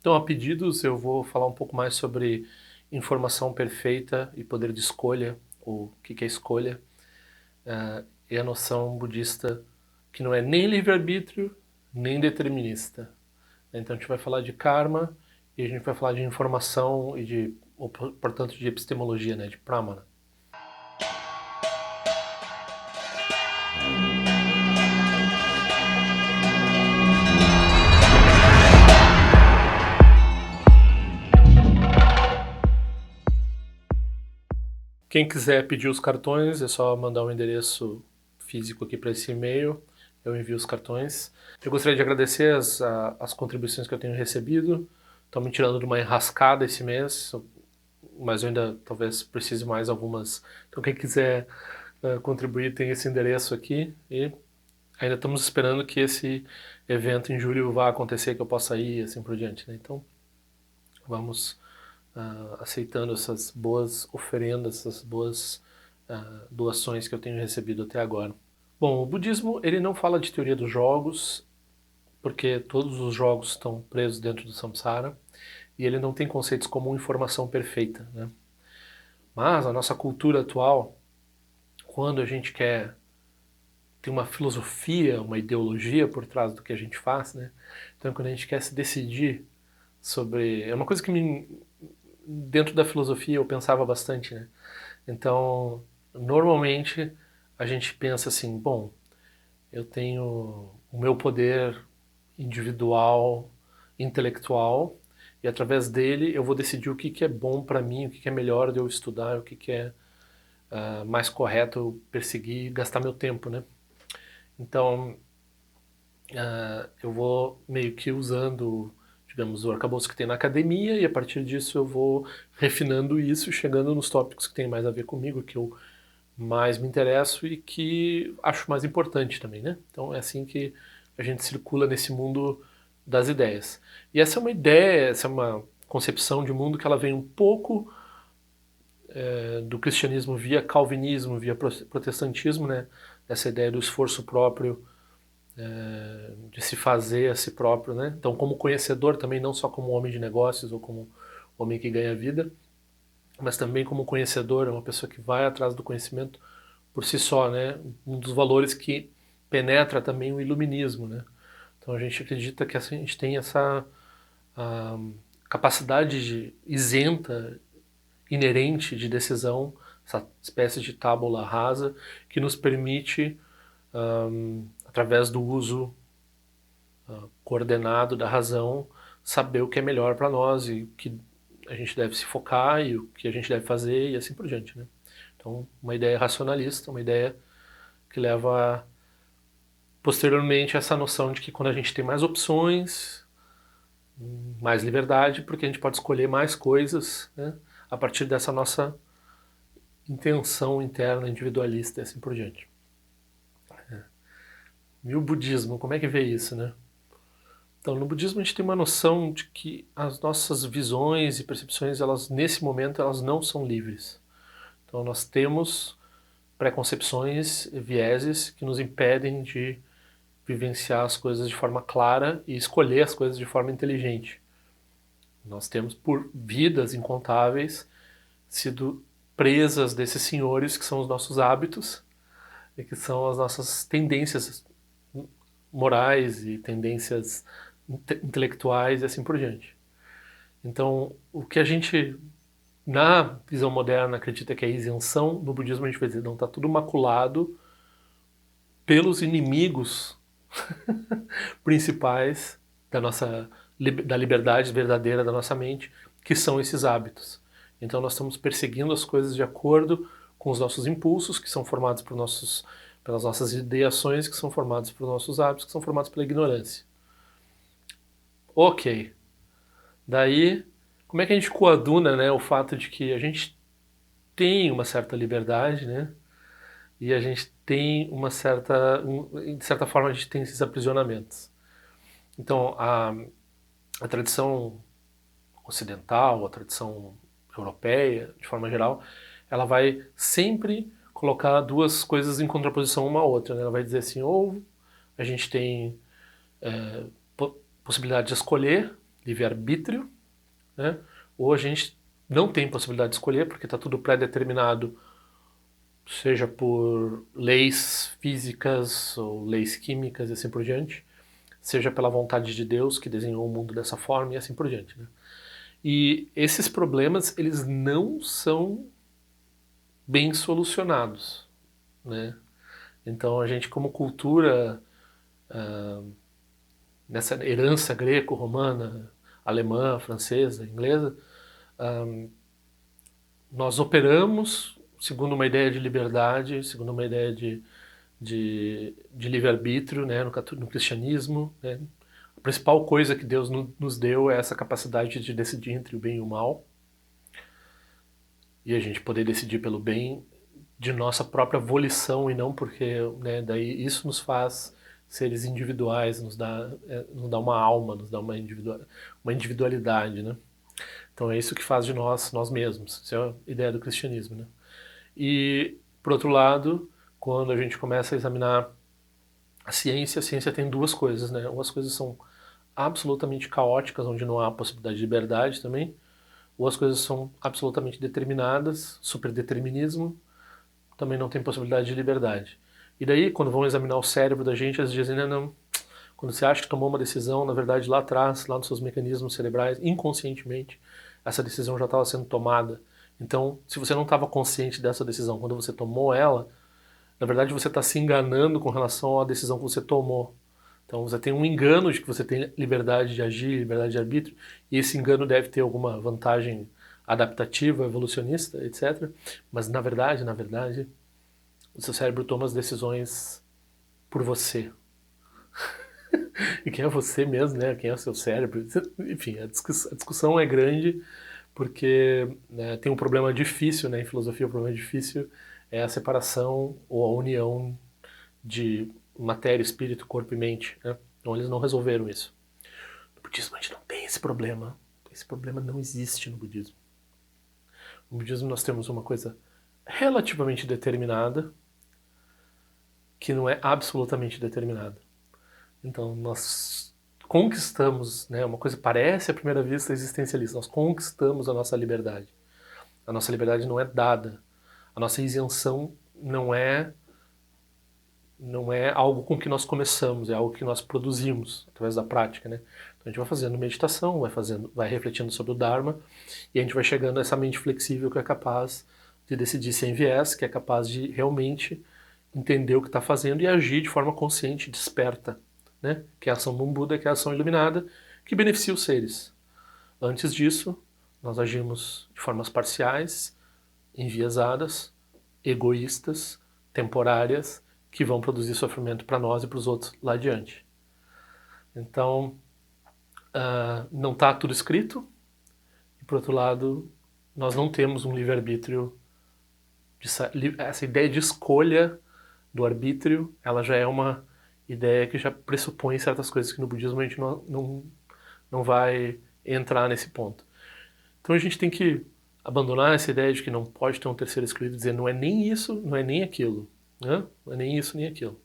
Então, a pedidos, eu vou falar um pouco mais sobre informação perfeita e poder de escolha, o que é escolha, e a noção budista que não é nem livre-arbítrio, nem determinista. Então, a gente vai falar de karma e a gente vai falar de informação e de, portanto, de epistemologia, né, de pramana. Quem quiser pedir os cartões, é só mandar um endereço físico aqui para esse e-mail, eu envio os cartões. Eu gostaria de agradecer as contribuições que eu tenho recebido. Estão me tirando de uma enrascada esse mês, mas eu ainda talvez precise mais algumas. Então quem quiser contribuir tem esse endereço aqui e ainda estamos esperando que esse evento em julho vá acontecer, que eu possa ir e assim por diante, né? Então vamos aceitando essas boas oferendas, essas boas doações que eu tenho recebido até agora. Bom, o budismo ele não fala de teoria dos jogos, porque todos os jogos estão presos dentro do samsara, e ele não tem conceitos como informação perfeita, né? Mas a nossa cultura atual, quando a gente quer ter uma filosofia, uma ideologia por trás do que a gente faz, né? Então quando a gente quer se decidir sobre... É uma coisa que dentro da filosofia eu pensava bastante, né? Então, normalmente a gente pensa assim, bom, eu tenho o meu poder individual, intelectual, e através dele eu vou decidir o que é bom para mim, o que é melhor de eu estudar, o que é mais correto eu perseguir e gastar meu tempo, né? Então, eu vou meio que usando, digamos, o arcabouço que tem na academia e a partir disso eu vou refinando isso, chegando nos tópicos que tem mais a ver comigo, que eu mais me interesso e que acho mais importante também, né? Então é assim que a gente circula nesse mundo das ideias. E essa é uma ideia, essa é uma concepção de mundo que ela vem um pouco do cristianismo via calvinismo, via protestantismo, né? Essa ideia do esforço próprio, de se fazer a si próprio, né? Então como conhecedor também, não só como homem de negócios ou como homem que ganha vida, mas também como conhecedor, é uma pessoa que vai atrás do conhecimento por si só, né? Um dos valores que penetra também o iluminismo, né? Então a gente acredita que a gente tem essa capacidade isenta, inerente de decisão, essa espécie de tábula rasa que nos permite, através do uso coordenado da razão, saber o que é melhor para nós e o que a gente deve se focar e o que a gente deve fazer e assim por diante, né? Então, uma ideia racionalista, uma ideia que leva posteriormente a essa noção de que quando a gente tem mais opções, mais liberdade, porque a gente pode escolher mais coisas, né, a partir dessa nossa intenção interna individualista e assim por diante. E o budismo, como é que vê isso, né? Então, no budismo a gente tem uma noção de que as nossas visões e percepções, elas nesse momento, elas não são livres. Então, nós temos preconcepções, vieses que nos impedem de vivenciar as coisas de forma clara e escolher as coisas de forma inteligente. Nós temos, por vidas incontáveis, sido presas desses senhores que são os nossos hábitos e que são as nossas tendências morais e tendências intelectuais e assim por diante. Então, o que a gente, na visão moderna, acredita que é isenção, no budismo a gente vai dizer, não, está tudo maculado pelos inimigos principais da liberdade verdadeira da nossa mente, que são esses hábitos. Então nós estamos perseguindo as coisas de acordo com os nossos impulsos, que são formados pelas nossas ideações, que são formados por nossos hábitos, que são formados pela ignorância. Ok. Daí, como é que a gente coaduna, né, o fato de que a gente tem uma certa liberdade, né, e a gente tem de certa forma a gente tem esses aprisionamentos. Então, a tradição ocidental, a tradição europeia, de forma geral, ela vai sempre colocar duas coisas em contraposição uma à outra, né? Ela vai dizer assim, ou a gente tem possibilidade de escolher, livre-arbítrio, né? Ou a gente não tem possibilidade de escolher, porque está tudo pré-determinado, seja por leis físicas ou leis químicas e assim por diante, seja pela vontade de Deus que desenhou o mundo dessa forma e assim por diante, né? E esses problemas, eles não são bem solucionados, né? Então a gente, como cultura, nessa herança greco-romana, alemã, francesa, inglesa, nós operamos segundo uma ideia de liberdade, segundo uma ideia de livre-arbítrio, né, no cristianismo, né? A principal coisa que Deus nos deu é essa capacidade de decidir entre o bem e o mal, e a gente poder decidir pelo bem de nossa própria volição e não porque, né, daí isso nos faz seres individuais, nos dá uma alma, nos dá uma individualidade, né? Então é isso que faz de nós mesmos. Isso é a ideia do cristianismo, né? E, por outro lado, quando a gente começa a examinar a ciência tem duas coisas, né? Ou as coisas são absolutamente caóticas, onde não há possibilidade de liberdade também, ou as coisas são absolutamente determinadas, superdeterminismo, também não tem possibilidade de liberdade. E daí, quando vão examinar o cérebro da gente, eles dizem, não, quando você acha que tomou uma decisão, na verdade, lá atrás, lá nos seus mecanismos cerebrais, inconscientemente, essa decisão já estava sendo tomada. Então, se você não estava consciente dessa decisão quando você tomou ela, na verdade você está se enganando com relação à decisão que você tomou. Então você tem um engano de que você tem liberdade de agir, liberdade de arbítrio, e esse engano deve ter alguma vantagem adaptativa, evolucionista, etc. Mas na verdade, o seu cérebro toma as decisões por você. E quem é você mesmo, né? Quem é o seu cérebro? Enfim, a discussão é grande porque, né, tem um problema difícil, né? Em filosofia, o problema difícil é a separação ou a união de matéria, espírito, corpo e mente, né? Então eles não resolveram isso. No budismo a gente não tem esse problema. Esse problema não existe no budismo. No budismo nós temos uma coisa relativamente determinada que não é absolutamente determinada. Então nós conquistamos, né, uma coisa parece à primeira vista existencialista, nós conquistamos a nossa liberdade. A nossa liberdade não é dada. A nossa isenção não é algo com que nós começamos, é algo que nós produzimos através da prática, né? Então a gente vai fazendo meditação, vai refletindo sobre o Dharma e a gente vai chegando a essa mente flexível que é capaz de decidir sem viés, que é capaz de realmente entender o que está fazendo e agir de forma consciente, desperta, né? Que é a ação Buda, que é a ação iluminada, que beneficia os seres. Antes disso, nós agimos de formas parciais, enviesadas, egoístas, temporárias, que vão produzir sofrimento para nós e para os outros lá adiante. Então, não está tudo escrito, e por outro lado, nós não temos um livre-arbítrio. Essa ideia de escolha do arbítrio, ela já é uma ideia que já pressupõe certas coisas que no budismo a gente não vai entrar nesse ponto. Então a gente tem que abandonar essa ideia de que não pode ter um terceiro excluído e dizer não é nem isso, não é nem aquilo. Né? Não é nem isso, nem aquilo.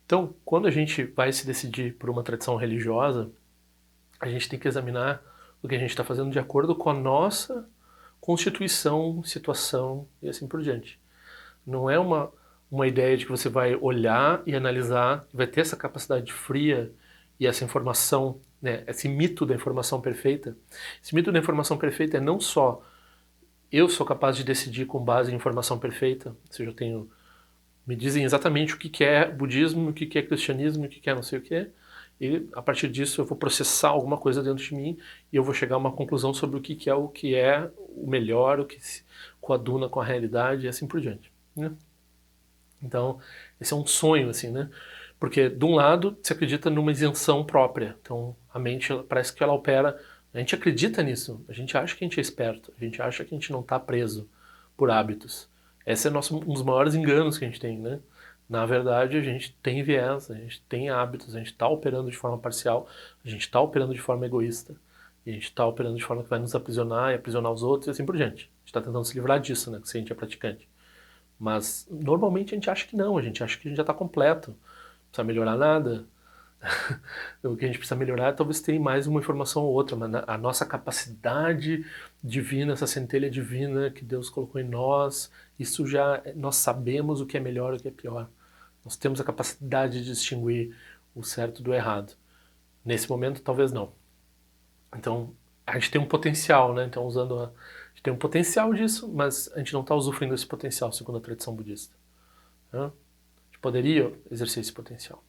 Então, quando a gente vai se decidir por uma tradição religiosa, a gente tem que examinar o que a gente está fazendo de acordo com a nossa constituição, situação e assim por diante. Não é uma ideia de que você vai olhar e analisar, vai ter essa capacidade fria e essa informação, né, esse mito da informação perfeita. Esse mito da informação perfeita é não só eu sou capaz de decidir com base em informação perfeita, ou seja, eu tenho, me dizem exatamente o que é budismo, o que é cristianismo, o que é não sei o que, e a partir disso eu vou processar alguma coisa dentro de mim e eu vou chegar a uma conclusão sobre o que é o melhor, o que se coaduna com a realidade e assim por diante. Né? Então, esse é um sonho, assim, né? Porque, de um lado, você acredita numa isenção própria. Então, a mente parece que ela opera. A gente acredita nisso. A gente acha que a gente é esperto. A gente acha que a gente não está preso por hábitos. Esse é um dos maiores enganos que a gente tem, né? Na verdade, a gente tem viés, a gente tem hábitos, a gente está operando de forma parcial, a gente está operando de forma egoísta, e a gente está operando de forma que vai nos aprisionar e aprisionar os outros e assim por diante. A gente está tentando se livrar disso, né? Se a gente é praticante. Mas normalmente a gente acha que não, a gente acha que a gente já está completo, não precisa melhorar nada, O que a gente precisa melhorar é talvez ter mais uma informação ou outra, mas a nossa capacidade divina, essa centelha divina que Deus colocou em nós, isso já nós sabemos o que é melhor e o que é pior. Nós temos a capacidade de distinguir o certo do errado. Nesse momento, talvez não. Então, a gente tem um potencial, né? Então, a gente tem um potencial disso, mas a gente não está usufruindo desse potencial, segundo a tradição budista. Né? A gente poderia exercer esse potencial.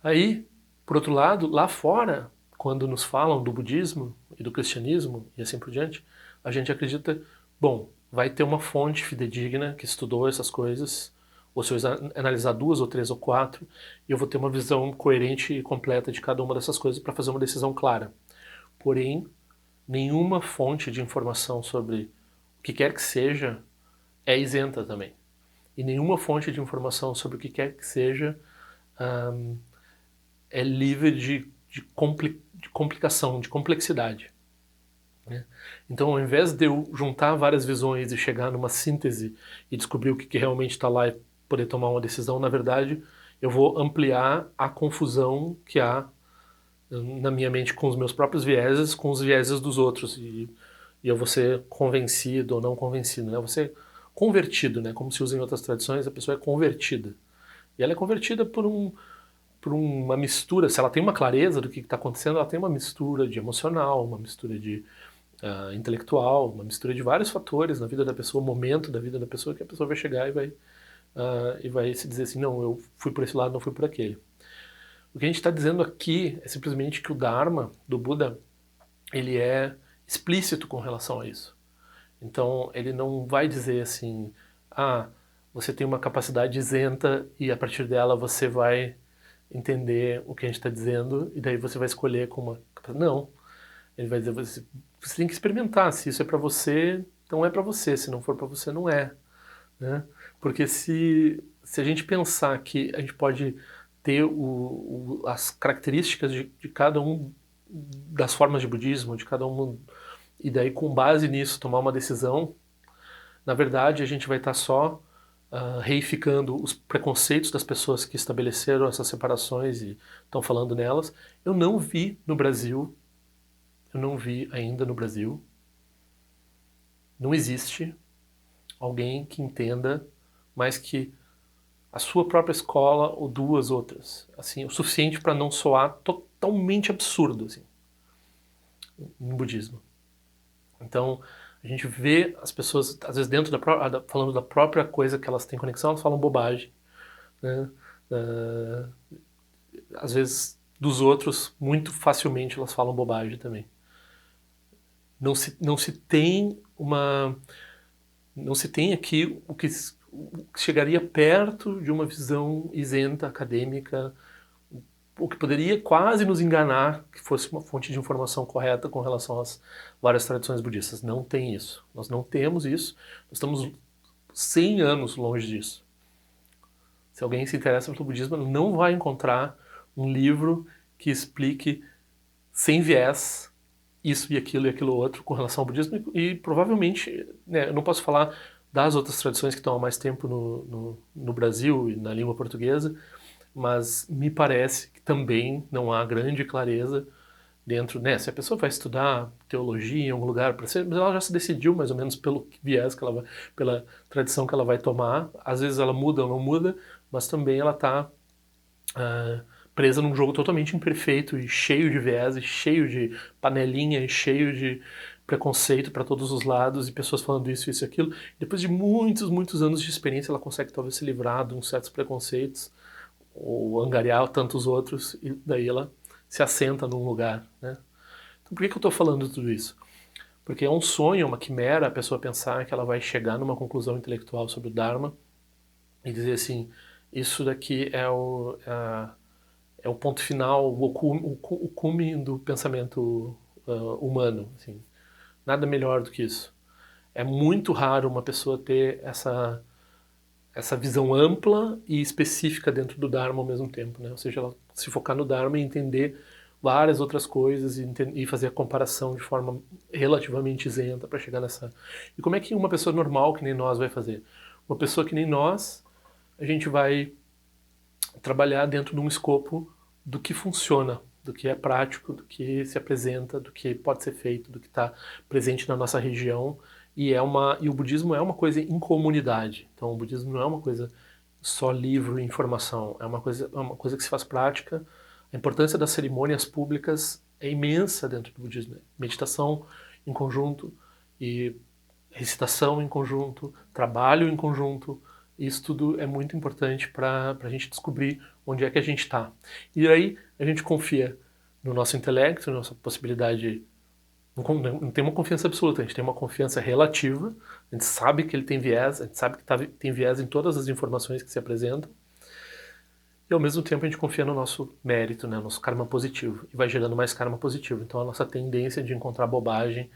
Aí, por outro lado, lá fora, quando nos falam do budismo e do cristianismo e assim por diante, a gente acredita, bom, vai ter uma fonte fidedigna que estudou essas coisas, ou se eu analisar 2 ou 3 ou 4, eu vou ter uma visão coerente e completa de cada uma dessas coisas para fazer uma decisão clara. Porém, nenhuma fonte de informação sobre o que quer que seja é isenta também. E nenhuma fonte de informação sobre o que quer que seja é livre de complicação, de complexidade. Né? Então, ao invés de eu juntar várias visões e chegar numa síntese e descobrir o que realmente está lá e poder tomar uma decisão, na verdade, eu vou ampliar a confusão que há na minha mente com os meus próprios vieses, com os vieses dos outros. E eu vou ser convencido ou não convencido. Né? Eu vou ser convertido, né? Como se usa em outras tradições, a pessoa é convertida. E ela é convertida por uma mistura, se ela tem uma clareza do que está acontecendo, ela tem uma mistura de emocional, uma mistura de intelectual, uma mistura de vários fatores na vida da pessoa, momento da vida da pessoa, que a pessoa vai chegar e vai se dizer assim, não, eu fui por esse lado, não fui por aquele. O que a gente está dizendo aqui é simplesmente que o Dharma do Buda, ele é explícito com relação a isso. Então, ele não vai dizer assim, você tem uma capacidade isenta e a partir dela você vai entender o que a gente está dizendo e daí você vai escolher com uma... Não. Ele vai dizer, você tem que experimentar. Se isso é para você, então é para você. Se não for para você, não é. Né? Porque se a gente pensar que a gente pode ter as características de cada um das formas de budismo, de cada um, e daí com base nisso tomar uma decisão, na verdade a gente vai estar só reificando os preconceitos das pessoas que estabeleceram essas separações e estão falando nelas. Eu não vi ainda no Brasil, não existe alguém que entenda mais que a sua própria escola ou 2 outras, assim, o suficiente para não soar totalmente absurdo, assim, no budismo. Então, a gente vê as pessoas, às vezes, falando da própria coisa que elas têm conexão, elas falam bobagem. Né? Às vezes, dos outros, muito facilmente elas falam bobagem também. Não se tem aqui o que chegaria perto de uma visão isenta, acadêmica, o que poderia quase nos enganar que fosse uma fonte de informação correta com relação às várias tradições budistas. Não tem isso. Nós não temos isso. Nós estamos 100 anos longe disso. Se alguém se interessa pelo budismo, não vai encontrar um livro que explique sem viés isso e aquilo outro com relação ao budismo e provavelmente, né, eu não posso falar das outras tradições que estão há mais tempo no Brasil e na língua portuguesa, mas me parece que também não há grande clareza dentro, né, se a pessoa vai estudar teologia em algum lugar, mas ela já se decidiu mais ou menos pelo viés que ela vai, pela tradição que ela vai tomar, às vezes ela muda ou não muda, mas também ela está presa num jogo totalmente imperfeito e cheio de viés, e cheio de panelinha, e cheio de preconceito para todos os lados e pessoas falando isso e aquilo. Depois de muitos, muitos anos de experiência, ela consegue talvez se livrar de uns certos preconceitos ou angariar tantos outros e daí ela se assenta num lugar. Né? Então por que eu estou falando tudo isso? Porque é um sonho, uma quimera a pessoa pensar que ela vai chegar numa conclusão intelectual sobre o Dharma e dizer assim, isso daqui é o ponto final, o cume do pensamento humano. Assim. Nada melhor do que isso. É muito raro uma pessoa ter essa visão ampla e específica dentro do Dharma ao mesmo tempo. Né? Ou seja, ela se focar no Dharma e entender várias outras coisas e fazer a comparação de forma relativamente isenta para chegar nessa... E como é que uma pessoa normal que nem nós vai fazer? Uma pessoa que nem nós, a gente vai trabalhar dentro de um escopo do que funciona, do que é prático, do que se apresenta, do que pode ser feito, do que está presente na nossa região. E o budismo é uma coisa em comunidade. Então o budismo não é uma coisa só livro e informação, é uma coisa que se faz prática. A importância das cerimônias públicas é imensa dentro do budismo. Meditação em conjunto e recitação em conjunto, trabalho em conjunto, isso tudo é muito importante para a gente descobrir onde é que a gente está. E aí a gente confia no nosso intelecto, na nossa possibilidade. Não tem uma confiança absoluta, a gente tem uma confiança relativa, a gente sabe que ele tem viés, a gente sabe que tem viés em todas as informações que se apresentam, e ao mesmo tempo a gente confia no nosso mérito, né, nosso karma positivo, e vai gerando mais karma positivo. Então a nossa tendência de encontrar bobagem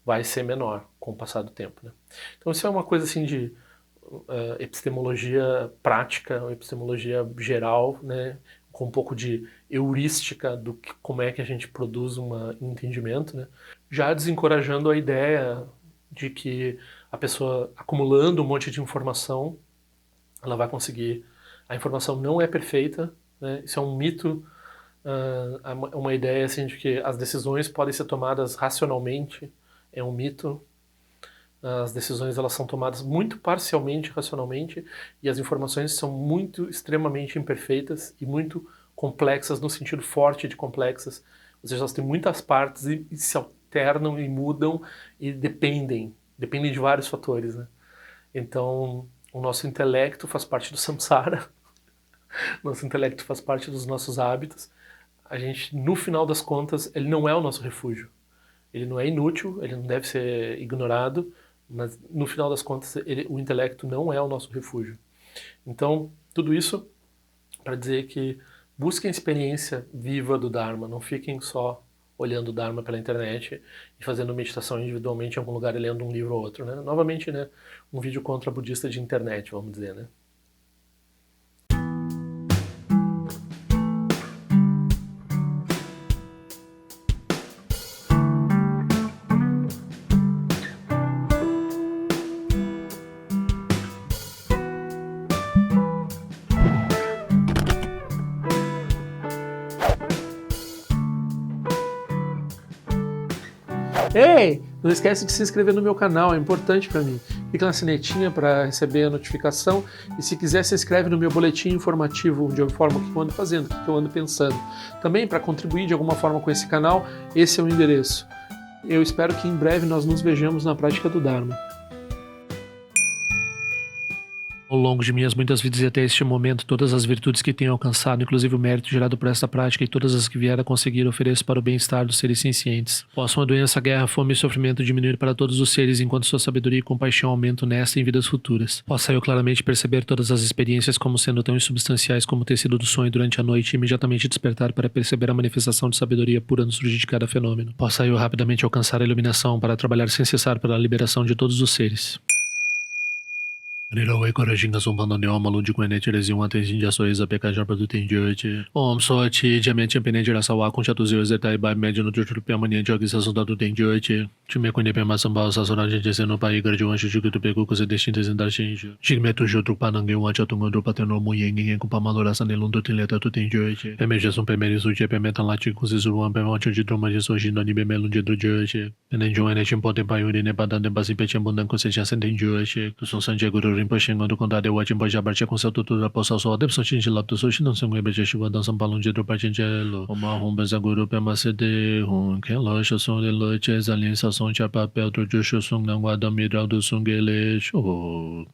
vai ser menor com o passar do tempo. Né? Então isso é uma coisa assim de epistemologia prática, epistemologia geral, né, com um pouco de heurística do que, como é que a gente produz um entendimento, né, já desencorajando a ideia de que a pessoa acumulando um monte de informação, ela vai conseguir. A informação não é perfeita, né, isso é um mito, uma ideia assim de que as decisões podem ser tomadas racionalmente, é um mito. As decisões elas são tomadas muito parcialmente, racionalmente, e as informações são muito, extremamente imperfeitas e muito complexas, no sentido forte de complexas. Ou seja, elas têm muitas partes e se alternam e mudam e dependem de vários fatores. Né? Então, o nosso intelecto faz parte do samsara, nosso intelecto faz parte dos nossos hábitos. A gente, no final das contas, ele não é o nosso refúgio. Ele não é inútil, ele não deve ser ignorado, mas no final das contas o intelecto não é o nosso refúgio. Então, tudo isso para dizer que busquem a experiência viva do Dharma, não fiquem só olhando o Dharma pela internet e fazendo meditação individualmente em algum lugar e lendo um livro ou outro. Né? Novamente, né, um vídeo contra budista de internet, vamos dizer. Né? Ei, não esquece de se inscrever no meu canal, é importante para mim. Clica na sinetinha para receber a notificação e se quiser se inscreve no meu boletim informativo de alguma forma o que eu ando fazendo, o que eu ando pensando. Também para contribuir de alguma forma com esse canal, esse é o endereço. Eu espero que em breve nós nos vejamos na prática do Dharma. Ao longo de minhas muitas vidas e até este momento, todas as virtudes que tenho alcançado, inclusive o mérito gerado por esta prática e todas as que vier a conseguir, ofereço para o bem-estar dos seres sencientes. Possam a doença, a guerra, a fome e o sofrimento diminuir para todos os seres, enquanto sua sabedoria e compaixão aumentam nesta e em vidas futuras. Possa eu claramente perceber todas as experiências como sendo tão insubstanciais como o tecido do sonho durante a noite e imediatamente despertar para perceber a manifestação de sabedoria pura no surgir de cada fenômeno. Possa eu rapidamente alcançar a iluminação para trabalhar sem cessar pela liberação de todos os seres. Nirawe Korajinga Sumpano Neoma Lundi Kwene Tirezi Wantensin Jasoeza Pekajar Produtin Jyochi Om Sochi Jamen Champene Jirasawa Kunchatuzi Zetai Bai Mediano Tutu Piamania Jogi Sasundatu Ten Jyochi Chime Kwene Pema Samba Sasura Jenseno Pai Garjuan Shujuku Tupeku Kuse Destintes Indar Shinju Jigmetu Jotu Panange Wanchatungo Pateno Muyengi Kupamalora Sanelundu Tileta Tutin Jyochi Pemeja Sum Pemeri Suji Pemetan Lachi Kusizuan Pemancho de Droma de Sojino Ni Bemelun de Jyochi Penenjo Ene Chimpote Payuri Nepadan de Basi Pechembundan Kuseja Senten Jyochi Kusun Sanje Guru Rinpoche Ngando Kondade Wajin Boja Barche com seu tutu da poça só deve só lá do só não são beje chuva dançam balão de dropa gelo uma rumba zaguru pema cede hun que loja som de loja alien sa som cha papel do jusho sung não guarda midral do sungele show